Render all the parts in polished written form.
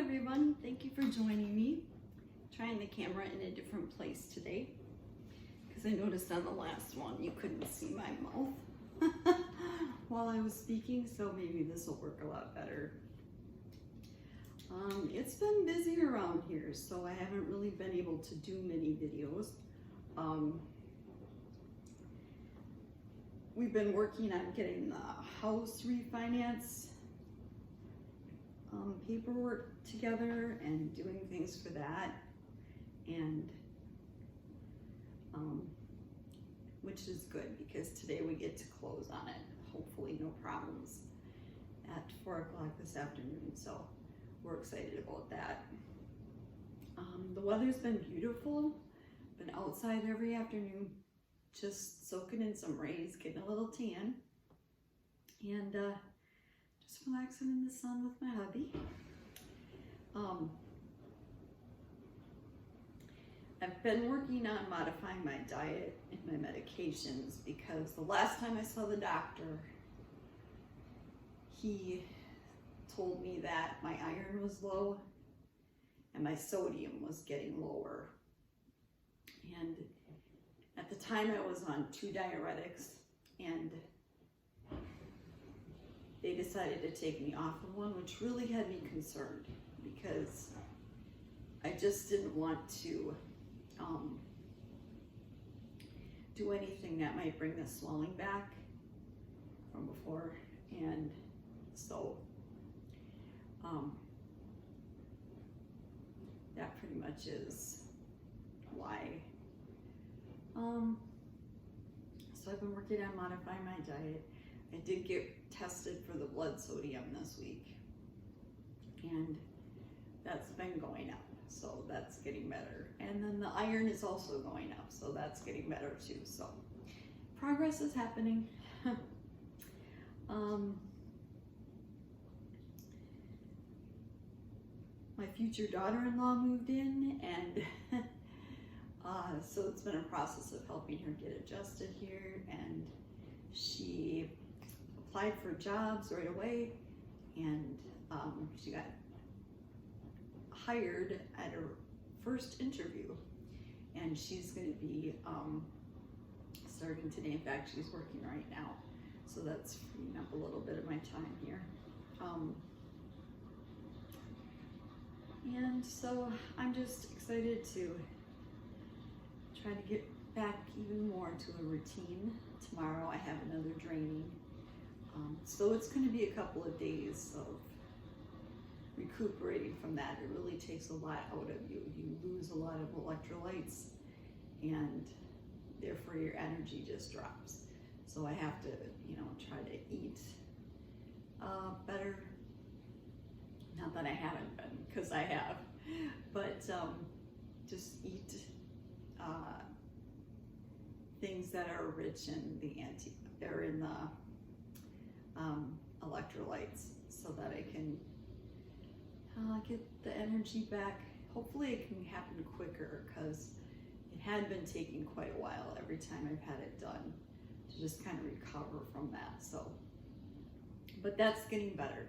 everyone, thank you for joining me. Trying the camera in a different place today because I noticed on the last one you couldn't see my mouth while I was speaking, so maybe this will work a lot better. It's been busy around here, so I haven't really been able to do many videos. We've been working on getting the house refinance paperwork together and doing things for that, and which is good because today we get to close on it. Hopefully no problems at 4 o'clock this afternoon, so we're excited about that. The weather's been beautiful. Been outside every afternoon just soaking in some rays, getting a little tan, and just relaxing in the sun with my hubby. I've been working on modifying my diet and my medications because the last time I saw the doctor, he told me that my iron was low and my sodium was getting lower. And at the time I was on 2 diuretics, and they decided to take me off of one, which really had me concerned because I just didn't want to do anything that might bring the swelling back from before. And so that pretty much is why. So I've been working on modifying my diet. I did get tested for the blood sodium this week, and that's been going up, so that's getting better. And then the iron is also going up, so that's getting better too. So progress is happening. My future daughter-in-law moved in, and so it's been a process of helping her get adjusted here, and she applied for jobs right away, and she got hired at her first interview, and she's going to be starting today. In fact, she's working right now, so that's freeing up a little bit of my time here. And so I'm just excited to try to get back even more to a routine. Tomorrow I have another draining, so it's going to be a couple of days of recuperating from that. It really takes a lot out of you. You lose a lot of electrolytes, and therefore your energy just drops. So I have to, try to eat better. Not that I haven't been, because I have, but just eat things that are rich in the electrolytes, so that I can get the energy back. Hopefully it can happen quicker, because it had been taking quite a while every time I've had it done to just kind of recover from that. So, but that's getting better.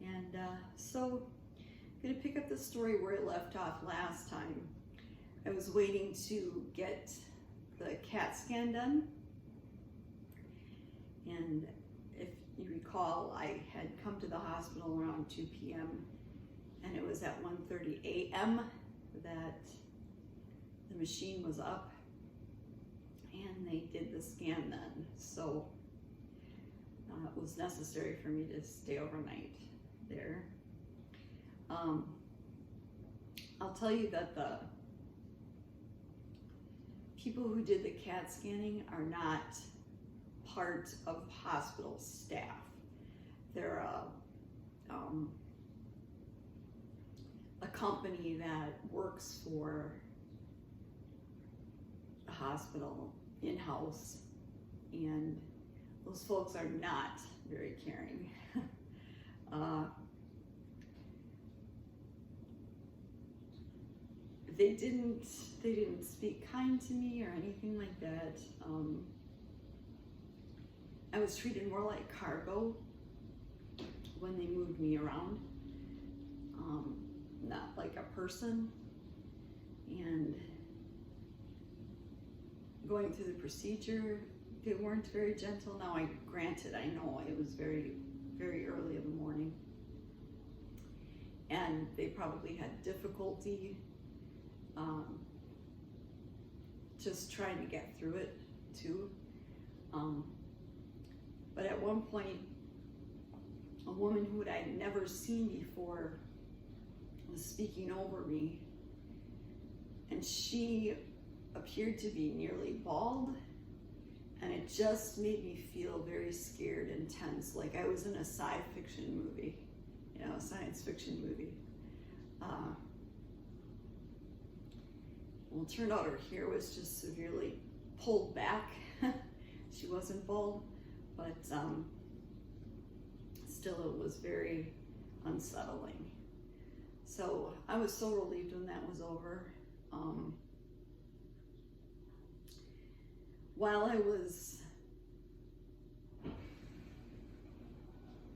And so I'm gonna pick up the story where I left off last time. I was waiting to get the CAT scan done, and if you recall, I had come to the hospital around 2 p.m. and it was at 1:30 a.m. that the machine was up, and they did the scan then. So it was necessary for me to stay overnight there. I'll tell you that the people who did the CAT scanning are not part of hospital staff. They're a company that works for the hospital in-house, and those folks are not very caring. They didn't speak kind to me or anything like that. I was treated more like cargo when they moved me around. not like a person. And going through the procedure, they weren't very gentle. Now, granted, I know it was very, very early in the morning, and they probably had difficulty just trying to get through it too. But at one point, a woman who I'd never seen before was speaking over me, and she appeared to be nearly bald, and it just made me feel very scared and tense, like I was in a science fiction movie, a science fiction movie. Well, it turned out her hair was just severely pulled back. She wasn't bald, but still it was very unsettling. So I was so relieved when that was over. While I was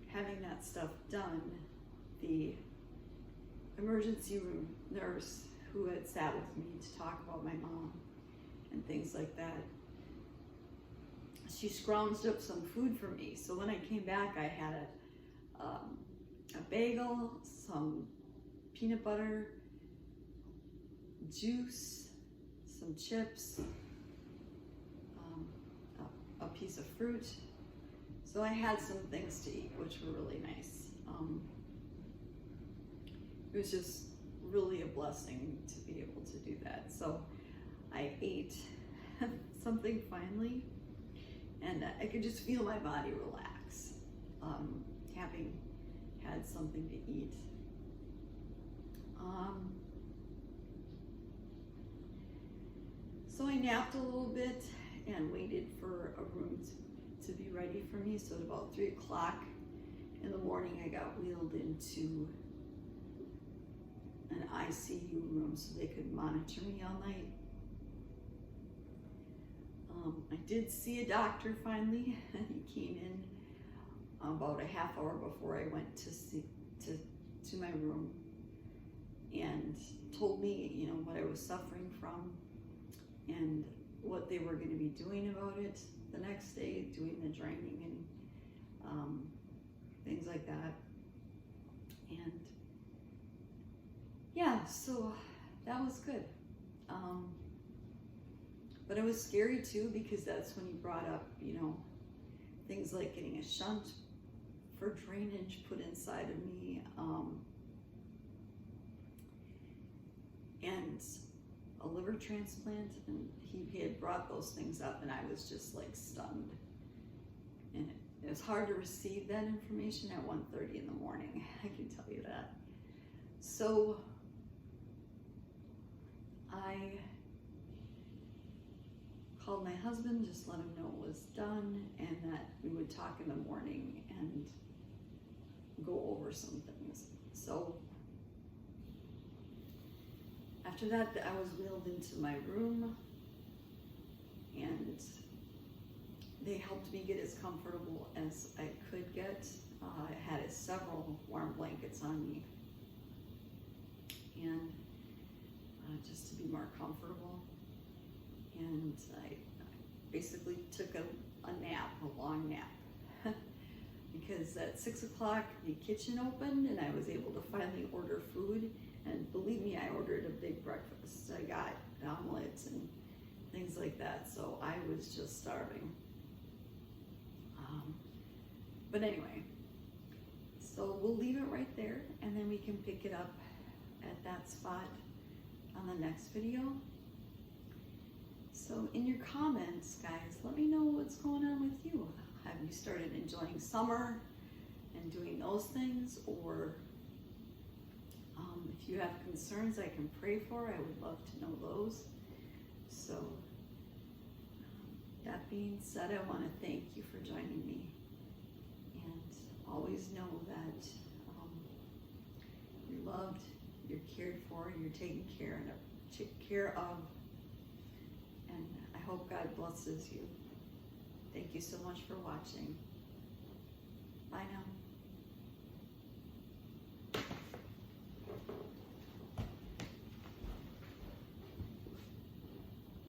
having that stuff done, the emergency room nurse who had sat with me to talk about my mom and things like that, she scrounged up some food for me. So when I came back, I had a bagel, some peanut butter, juice, some chips, a piece of fruit. So I had some things to eat, which were really nice. It was just really a blessing to be able to do that. So I ate something finally, and I could just feel my body relax, having had something to eat. So I napped a little bit and waited for a room to be ready for me. So at about 3 o'clock in the morning, I got wheeled into an ICU room so they could monitor me all night. I did see a doctor finally, and he came in about a half hour before I went to my room, and told me, what I was suffering from and what they were going to be doing about it the next day, doing the draining and things like that. And yeah, so that was good. But it was scary too, because that's when he brought up, things like getting a shunt for drainage put inside of me, and a liver transplant, and he had brought those things up, and I was just like stunned. And it was hard to receive that information at 1:30 in the morning, I can tell you that. So I called my husband, just let him know it was done, and that we would talk in the morning and go over some things. So after that, I was wheeled into my room, and they helped me get as comfortable as I could get. I had several warm blankets on me, and just to be more comfortable. And I basically took a nap, a long nap, because at 6 o'clock the kitchen opened, and I was able to finally order food. And believe me, I ordered a big breakfast. I got omelets and things like that, so I was just starving. But anyway, so we'll leave it right there, and then we can pick it up at that spot on the next video. So in your comments, guys, let me know what's going on with you. Have you started enjoying summer and doing those things? Or if you have concerns I can pray for, I would love to know those. So that being said, I want to thank you for joining me. And always know that you're loved, you're cared for, you're taken care of. And I hope God blesses you. Thank you so much for watching. Bye now.